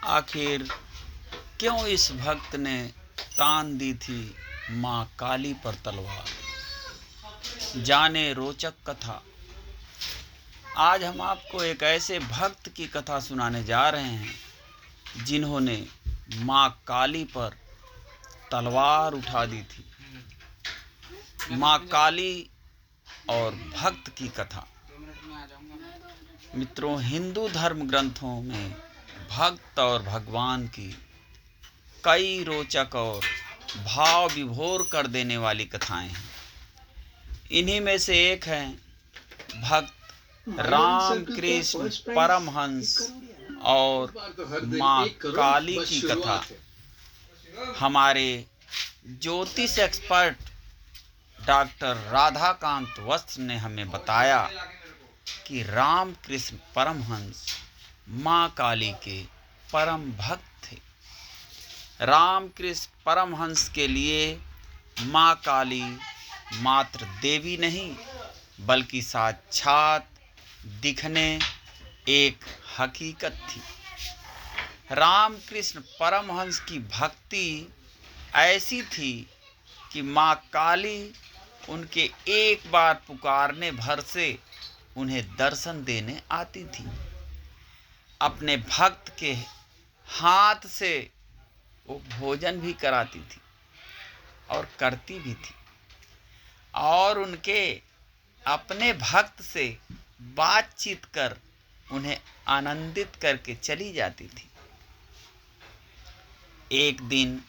आखिर क्यों इस भक्त ने तान दी थी माँ काली पर तलवार? जाने रोचक कथा। आज हम आपको एक ऐसे भक्त की कथा सुनाने जा रहे हैं जिन्होंने माँ काली पर तलवार उठा दी थी। माँ काली और भक्त की कथा। मित्रों, हिंदू धर्म ग्रंथों में भक्त और भगवान की कई रोचक और भाव विभोर कर देने वाली कथाएं हैं। इन्हीं में से एक है भक्त राम कृष्ण परमहंस और माँ काली की कथा। हमारे ज्योतिष एक्सपर्ट डॉक्टर राधाकांत वस्त्र ने हमें बताया कि राम कृष्ण परमहंस माँ काली के परम भक्त थे। राम कृष्ण परमहंस के लिए माँ काली मात्र देवी नहीं बल्कि साक्षात दिखने एक हकीकत थी। राम कृष्ण परमहंस की भक्ति ऐसी थी कि माँ काली उनके एक बार पुकारने भर से उन्हें दर्शन देने आती थी। अपने भक्त के हाथ से वो भोजन भी कराती थी और करती भी थी और उनके अपने भक्त से बातचीत कर उन्हें आनंदित करके चली जाती थी। एक दिन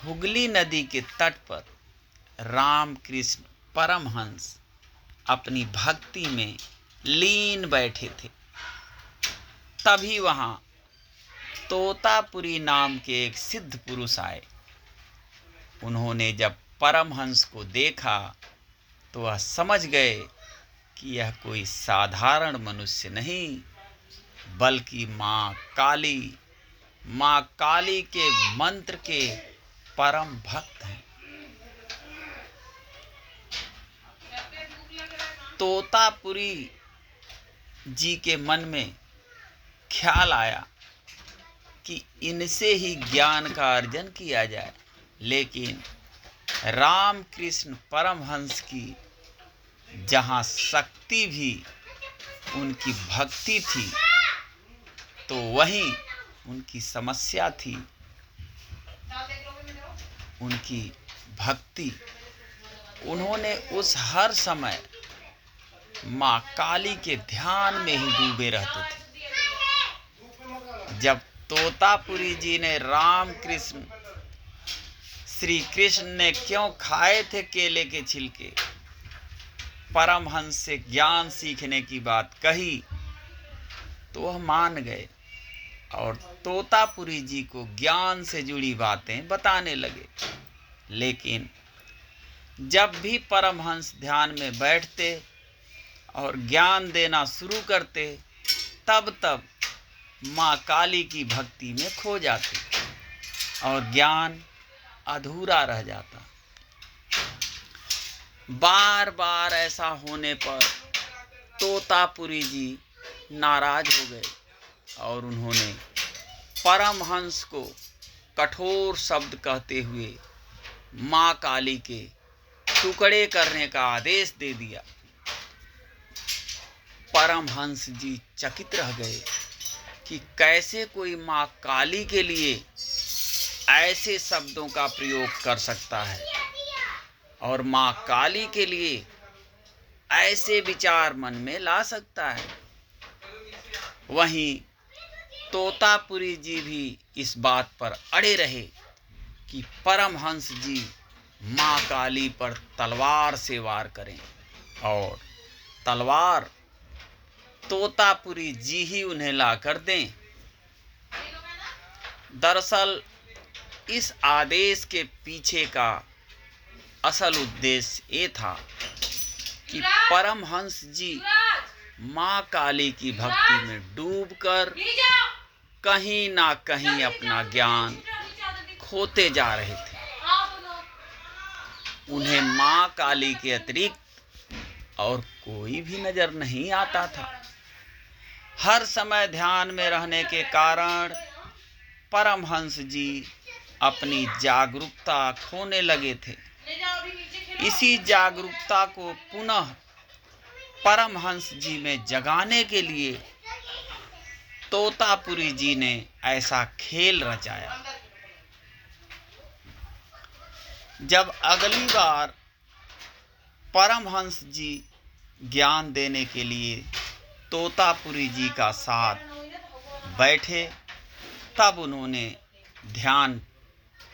हुगली नदी के तट पर राम कृष्ण परमहंस अपनी भक्ति में लीन बैठे थे। तभी वहां तोतापुरी नाम के एक सिद्ध पुरुष आए। उन्होंने जब परमहंस को देखा तो वह समझ गए कि यह कोई साधारण मनुष्य नहीं बल्कि माँ काली के मंत्र के परम भक्त हैं। तोतापुरी जी के मन में ख्याल आया कि इनसे ही ज्ञान का अर्जन किया जाए, लेकिन राम कृष्ण परमहंस की जहाँ शक्ति भी उनकी भक्ति थी तो वहीं उनकी समस्या थी उनकी भक्ति। उन्होंने उस हर समय माँ काली के ध्यान में ही डूबे रहते थे। जब तोतापुरी जी ने राम कृष्ण श्री कृष्ण ने क्यों खाए थे केले के छिलके परमहंस से ज्ञान सीखने की बात कही तो वह मान गए और तोतापुरी जी को ज्ञान से जुड़ी बातें बताने लगे। लेकिन जब भी परमहंस ध्यान में बैठते और ज्ञान देना शुरू करते तब माँ काली की भक्ति में खो जाते और ज्ञान अधूरा रह जाता। बार बार ऐसा होने पर तोतापुरी जी नाराज हो गए और उन्होंने परमहंस को कठोर शब्द कहते हुए माँ काली के टुकड़े करने का आदेश दे दिया। परमहंस जी चकित रह गए कि कैसे कोई माँ काली के लिए ऐसे शब्दों का प्रयोग कर सकता है और माँ काली के लिए ऐसे विचार मन में ला सकता है। वहीं तोतापुरी जी भी इस बात पर अड़े रहे कि परमहंस जी माँ काली पर तलवार से वार करें और तलवार तोतापुरी जी ही उन्हें ला कर दें। दरअसल इस आदेश के पीछे का असल उद्देश्य ये था कि परमहंस जी माँ काली की भक्ति में डूबकर कहीं ना कहीं अपना ज्ञान खोते जा रहे थे। उन्हें माँ काली के अतिरिक्त और कोई भी नजर नहीं आता था। हर समय ध्यान में रहने के कारण परमहंस जी अपनी जागरूकता खोने लगे थे। इसी जागरूकता को पुनः परमहंस जी में जगाने के लिए तोतापुरी जी ने ऐसा खेल रचाया। जब अगली बार परमहंस जी ज्ञान देने के लिए तोतापुरी जी का साथ बैठे, तब उन्होंने ध्यान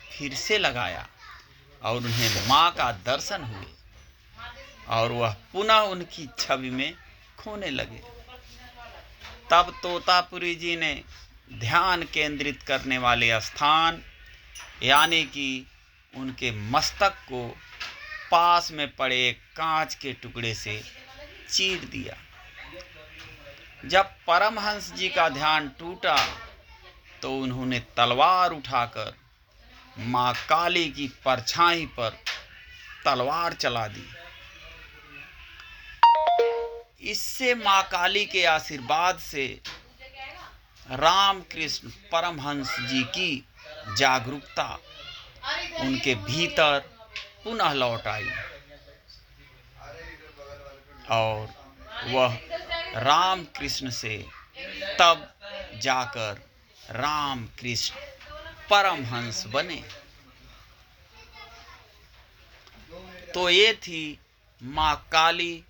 फिर से लगाया और उन्हें माँ का दर्शन हुए और वह पुनः उनकी छवि में खोने लगे। तब तोतापुरी जी ने ध्यान केंद्रित करने वाले स्थान यानी कि उनके मस्तक को पास में पड़े एक कांच के टुकड़े से चीर दिया। जब परमहंस जी का ध्यान टूटा तो उन्होंने तलवार उठाकर माँ काली की परछाई पर तलवार चला दी। इससे माँ काली के आशीर्वाद से रामकृष्ण परमहंस जी की जागरूकता उनके भीतर पुनः लौट आई और वह रामकृष्ण से तब जाकर रामकृष्ण परमहंस बने। तो ये थी माँ काली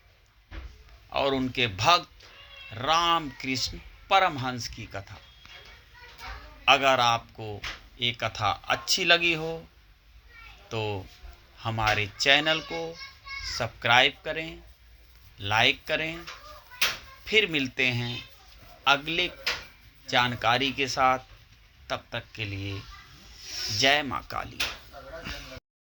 और उनके भक्त रामकृष्ण परमहंस की कथा। अगर आपको ये कथा अच्छी लगी हो तो हमारे चैनल को सब्सक्राइब करें, लाइक करें। फिर मिलते हैं अगले जानकारी के साथ। तब तक के लिए जय माँ काली।